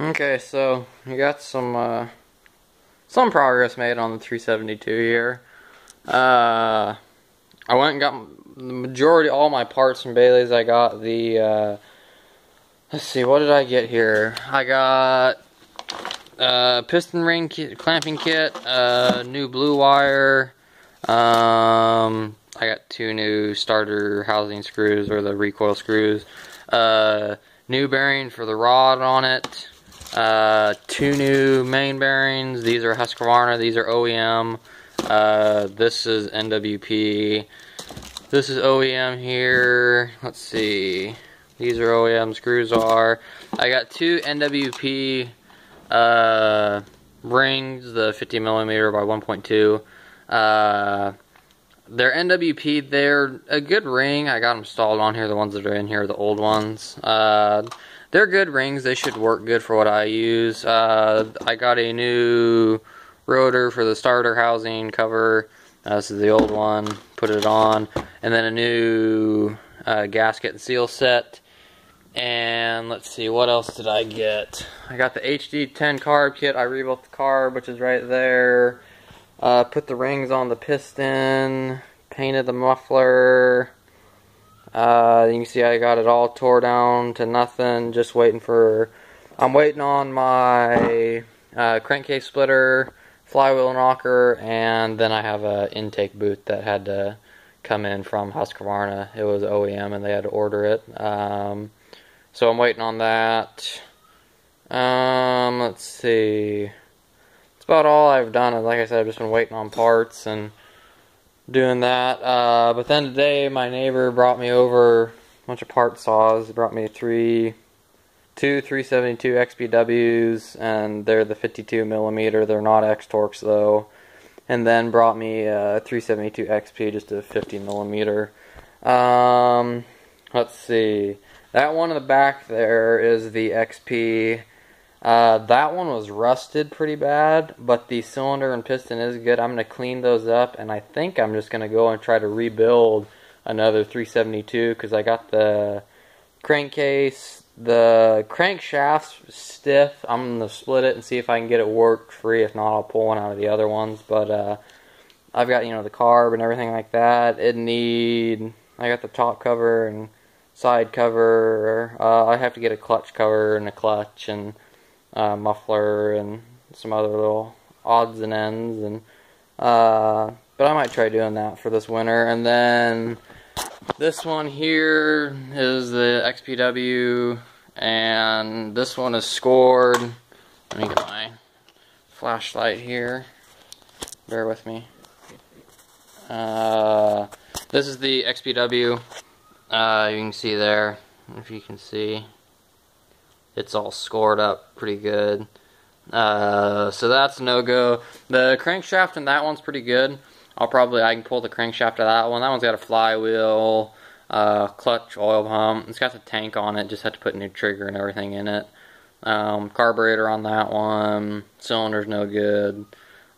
Okay, so you got some progress made on the 372 here. I went and got the majority, all my parts from Bailey's. I got the let's see, what did I get here? I got piston ring kit, clamping kit, new blue wire. I got 2 new starter housing screws, or the recoil screws. New bearing for the rod on it. 2 new main bearings. These are Husqvarna. These are OEM. This is NWP. This is OEM here. Let's see. These are OEM. Screws are. I got 2 NWP rings. The 50mm by 1.2. They're NWP. They're a good ring. I got them installed on here. The ones that are in here are the old ones. They're good rings. They should work good for what I use. I got a new rotor for the starter housing cover. This is the old one. Put it on. And then a new gasket and seal set. And let's see, what else did I get? I got the HD10 carb kit. I rebuilt the carb, which is right there. Put the rings on the piston. Painted the muffler. You can see I got it all tore down to nothing. Just waiting for... I'm waiting on my crankcase splitter, flywheel knocker, and then I have an intake boot that had to come in from Husqvarna. It was OEM and they had to order it. So I'm waiting on that. Let's see. That's about all I've done. Like I said, I've just been waiting on parts and doing that. But then today my neighbor brought me over a bunch of part saws. He brought me two 372 XPWs, and they're the 52mm. They're not X-Torques though. And then brought me a 372 XP, just a 50mm. Let's see. That one in the back there is the XP. That one was rusted pretty bad, but the cylinder and piston is good. I'm going to clean those up, and I think I'm just going to go and try to rebuild another 372, because I got the crankcase. The crankshaft's stiff. I'm going to split it and see if I can get it work free. If not, I'll pull one out of the other ones. But I've got, the carb and everything like that. I got the top cover and side cover. I have to get a clutch cover and a clutch and muffler and some other little odds and ends, and but I might try doing that for this winter. And then this one here is the XPW, and this one is scored. Let me get my flashlight here, bear with me. This is the XPW. You can see there, if you can see, it's all scored up pretty good. So that's no-go. The crankshaft in that one's pretty good. I can pull the crankshaft of that one. That one's got a flywheel, clutch, oil pump. It's got the tank on it. Just had to put a new trigger and everything in it. Carburetor on that one. Cylinder's no good.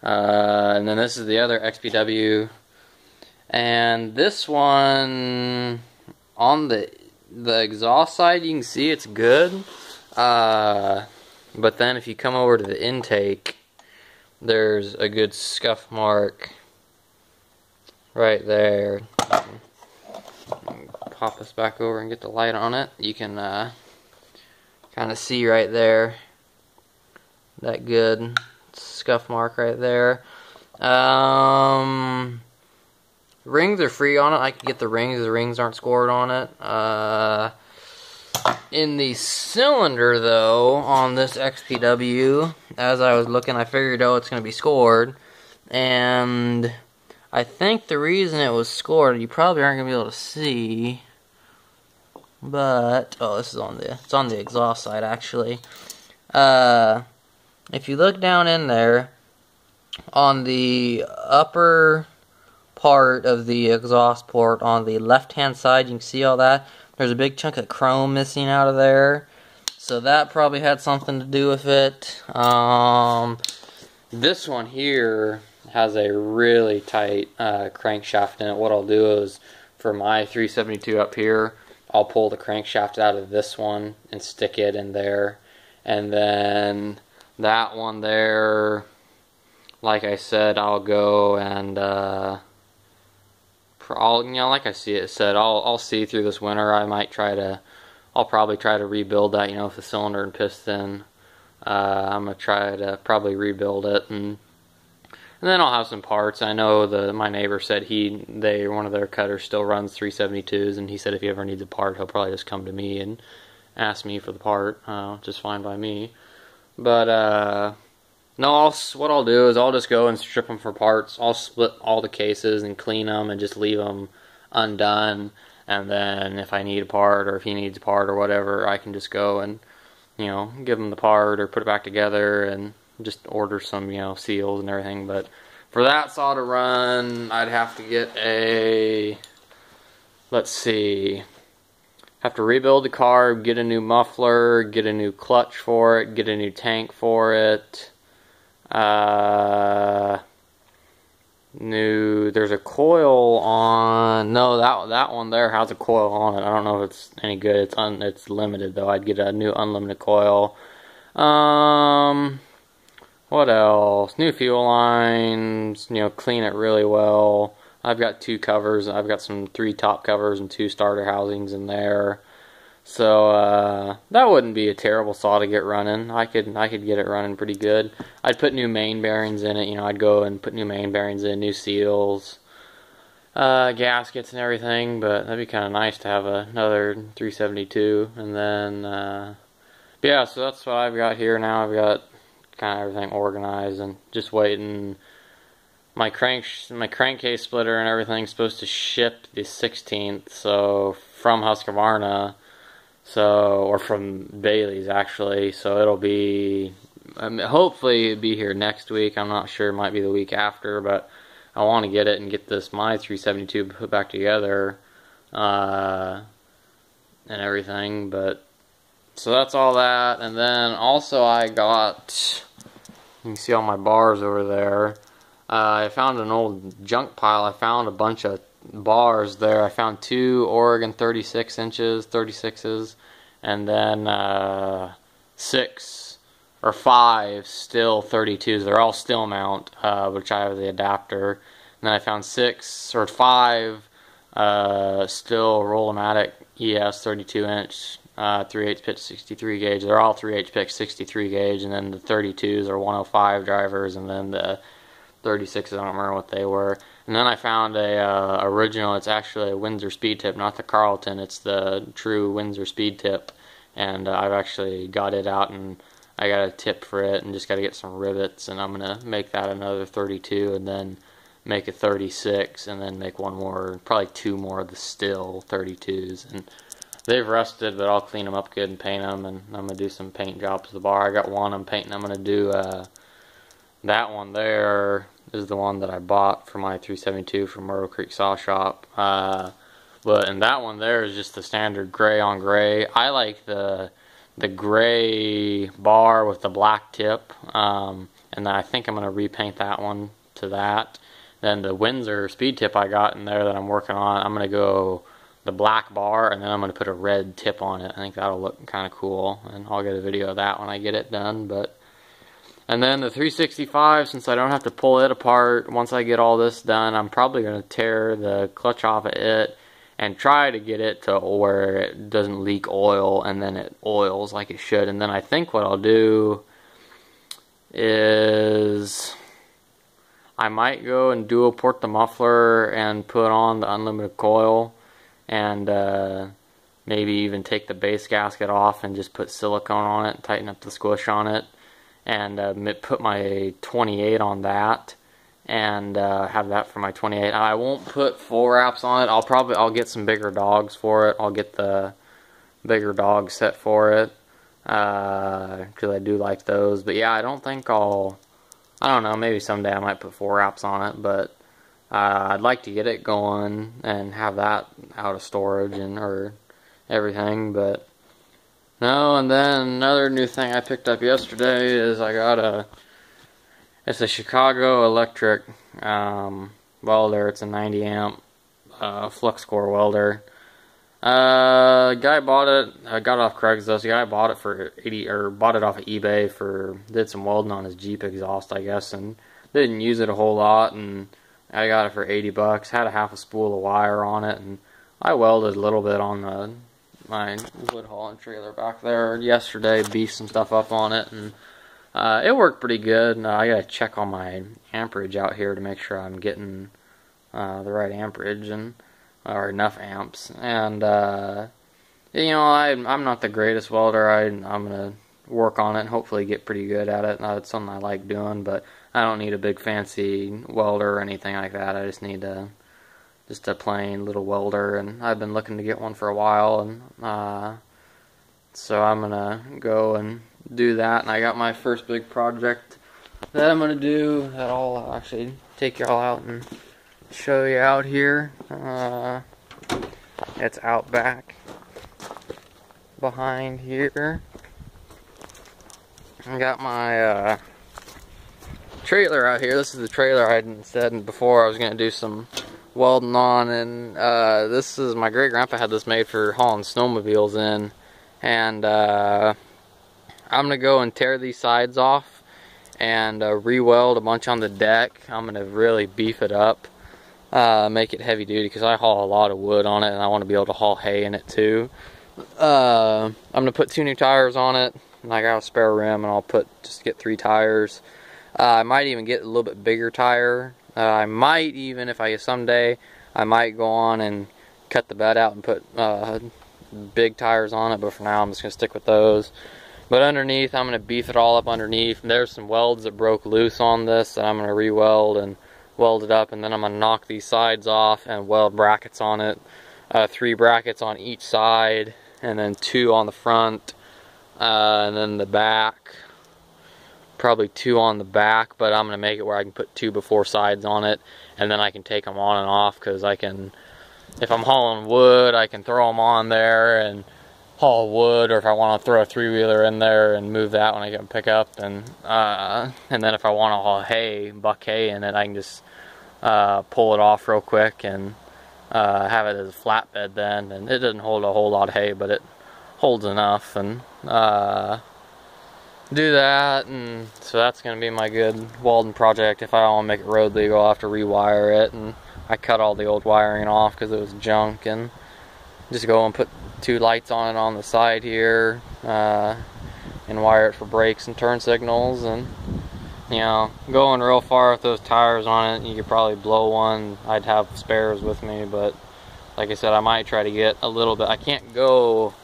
And then this is the other XPW. And this one, on the exhaust side, you can see it's good. But then if you come over to the intake, there's a good scuff mark right there. Pop this back over and get the light on it. You can kind of see right there that good scuff mark right there. Rings are free on it. I can get the rings. The rings aren't scored on it. In the cylinder, though, on this XPW, as I was looking, I figured, it's going to be scored. And I think the reason it was scored, you probably aren't going to be able to see, but, this is it's on the exhaust side, actually. If you look down in there, on the upper part of the exhaust port on the left-hand side, you can see all that. There's a big chunk of chrome missing out of there, so that probably had something to do with it. This one here has a really tight crankshaft in it. What I'll do is, for my 372 up here, I'll pull the crankshaft out of this one and stick it in there, And then that one there, like I said, I'll go and like I said, I'll see through this winter. I'll probably try to rebuild that, with the cylinder and piston. I'm gonna try to probably rebuild it, and then I'll have some parts. I know my neighbor said one of their cutters still runs 372s, and he said if he ever needs a part, he'll probably just come to me and ask me for the part, just fine by me. But no, what I'll do is I'll just go and strip them for parts. I'll split all the cases and clean them and just leave them undone. And then if I need a part, or if he needs a part or whatever, I can just go and, give him the part or put it back together and just order some, seals and everything. But for that saw to run, I'd have to get have to rebuild the carb, get a new muffler, get a new clutch for it, get a new tank for it. There's a coil on. No, that one there has a coil on it. I don't know if it's any good. It's limited though. I'd get a new unlimited coil. What else? New fuel lines. Clean it really well. I've got 2 covers. I've got 3 top covers and 2 starter housings in there. So that wouldn't be a terrible saw to get running. I could get it running pretty good. I'd put new main bearings in it. I'd go and put new main bearings in, new seals, gaskets and everything. But that'd be kind of nice to have another 372. And then yeah, so that's what I've got here now. I've got kind of everything organized and just waiting. My crankcase splitter and everything's supposed to ship the 16th. So from Husqvarna. Or from Bailey's actually, so it'll be, hopefully it'll be here next week. I'm not sure, it might be the week after, but I want to get it and get my 372 put back together, and everything. But so that's all that. And then also I got, you can see all my bars over there. I found an old junk pile. I found a bunch of bars there. I found 2 Oregon 36s, and then 6 or 5 still 32s. They're all steel mount, which I have the adapter. And then I found 6 or 5 still Roll-O-Matic ES 32-inch 3/8 pitch 63 gauge. They're all 3/8 pitch 63 gauge, and then the 32s are 105 drivers, and then the 36s, I don't remember what they were. And then I found a original. It's actually a Windsor speed tip, not the Carlton. It's the true Windsor speed tip, and I've actually got it out, and I got a tip for it, and just got to get some rivets, and I'm gonna make that another 32, and then make a 36, and then make one more, probably 2 more of the still 32s. And they've rusted, but I'll clean them up good and paint them, and I'm gonna do some paint jobs to the bar. I got one I'm painting. I'm gonna do that one there is the one that I bought for my 372 from Myrtle Creek Saw Shop. And that one there is just the standard gray on gray. I like the gray bar with the black tip, and I think I'm going to repaint that one to that. Then the Windsor speed tip I got in there that I'm working on, I'm going to go the black bar, and then I'm going to put a red tip on it. I think that'll look kind of cool, and I'll get a video of that when I get it done. And then the 365, since I don't have to pull it apart, once I get all this done, I'm probably going to tear the clutch off of it and try to get it to where it doesn't leak oil, and then it oils like it should. And then I think what I'll do is I might go and dual port the muffler and put on the unlimited coil, and maybe even take the base gasket off and just put silicone on it and tighten up the squish on it. And put my 28 on that, and have that for my 28. I won't put full wraps on it. I'll get some bigger dogs for it. I'll get the bigger dog set for it, because I do like those. But yeah, I don't know, maybe someday I might put full wraps on it, but I'd like to get it going and have that out of storage or everything. But no, and then another new thing I picked up yesterday is I got it's a Chicago Electric welder. It's a 90 amp flux core welder. Guy bought it. I got it off Craigslist. The guy bought it for 80, or bought it off of eBay for, did some welding on his Jeep exhaust, I guess, and didn't use it a whole lot. And I got it for 80 bucks. Had a half a spool of wire on it, and I welded a little bit on my wood hauling trailer back there yesterday. Beefed some stuff up on it, and it worked pretty good. I gotta check on my amperage out here to make sure I'm getting the right amperage and or enough amps. And you know, I'm not the greatest welder. I'm gonna work on it and hopefully get pretty good at it. It's something I like doing, but I don't need a big fancy welder or anything like that. I just need just a plain little welder, and I've been looking to get one for a while, and so I'm gonna go and do that. And I got my first big project that I'm gonna do that I'll actually take y'all out and show you out here. It's out back behind here. I got my trailer out here. This is the trailer I had said before I was gonna do some welding on, and this is my great grandpa had this made for hauling snowmobiles in, and I'm gonna go and tear these sides off and re-weld a bunch on the deck. I'm gonna really beef it up, make it heavy duty, because I haul a lot of wood on it and I want to be able to haul hay in it too. I'm gonna put 2 new tires on it, and I got a spare rim, and I'll just get 3 tires. I might even get a little bit bigger tire. I might even, if I someday, I might go on and cut the bed out and put big tires on it, but for now I'm just going to stick with those. But underneath, I'm going to beef it all up underneath. There's some welds that broke loose on this that I'm going to re-weld and weld it up, and then I'm going to knock these sides off and weld brackets on it. 3 brackets on each side, and then 2 on the front, and then the back. Probably 2 on the back, but I'm going to make it where I can put 2 before sides on it, and then I can take them on and off, because I can, if I'm hauling wood, I can throw them on there and haul wood, or if I want to throw a 3-wheeler in there and move that when I get them pick up, and then if I want to haul hay, buck hay in it, I can just pull it off real quick and have it as a flatbed then, and it doesn't hold a whole lot of hay, but it holds enough, and do that. And so that's going to be my good welding project. If I want to make it road legal, I'll have to rewire it, and I cut all the old wiring off because it was junk, and just go and put 2 lights on it on the side here, and wire it for brakes and turn signals. And you know, going real far with those tires on it, you could probably blow one. I'd have spares with me, but like I said, I might try to get a little bit. I can't go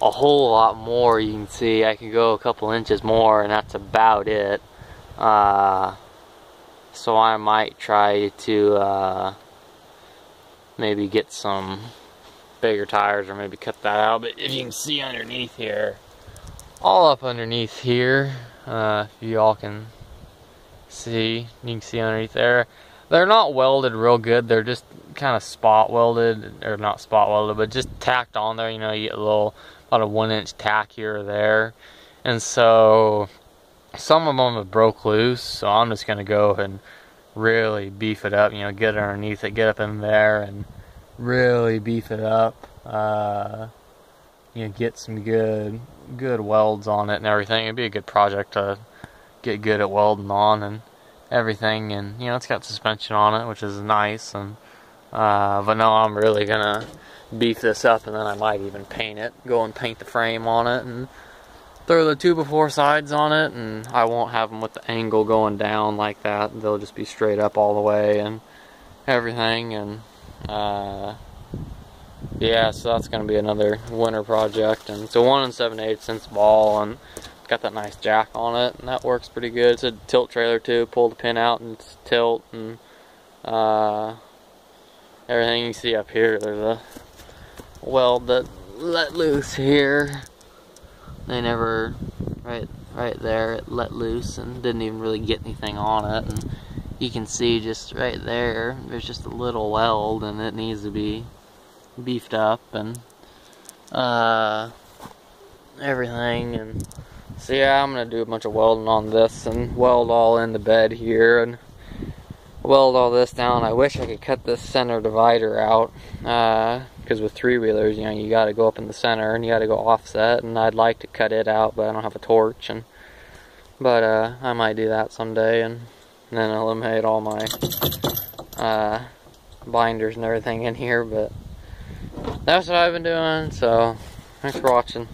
a whole lot more. You can see I can go a couple inches more, and that's about it. So I might try to maybe get some bigger tires, or maybe cut that out. But if you can see underneath here, all up underneath here, if you all can see, you can see underneath there, they're not welded real good. They're just kind of spot welded, or not spot welded, but just tacked on there. You know, you get about a 1-inch tack here or there, and so some of them have broke loose. So I'm just gonna go and really beef it up. You know, get underneath it, get up in there, and really beef it up. You know, get some good welds on it and everything. It'd be a good project to get good at welding on and everything. And you know, it's got suspension on it, which is nice. And but no, I'm really gonna beef this up, and then I might even paint it. Go and paint the frame on it, and throw the 2 before sides on it. And I won't have them with the angle going down like that. They'll just be straight up all the way and everything. And yeah, so that's gonna be another winter project. And it's a 1 7/8" ball, and it's got that nice jack on it, and that works pretty good. It's a tilt trailer too. Pull the pin out and it's tilt, and everything you see up here. There's a weld that let loose here. They never, right there, it let loose and didn't even really get anything on it. And you can see just right there, there's just a little weld, and it needs to be beefed up and everything. And so yeah, I'm gonna do a bunch of welding on this and weld all in the bed here and weld all this down. I wish I could cut this center divider out. because with 3-wheelers, you know, you got to go up in the center and you got to go offset, and I'd like to cut it out, but I don't have a torch. But I might do that someday, and then eliminate all my binders and everything in here. But that's what I've been doing, so thanks for watching.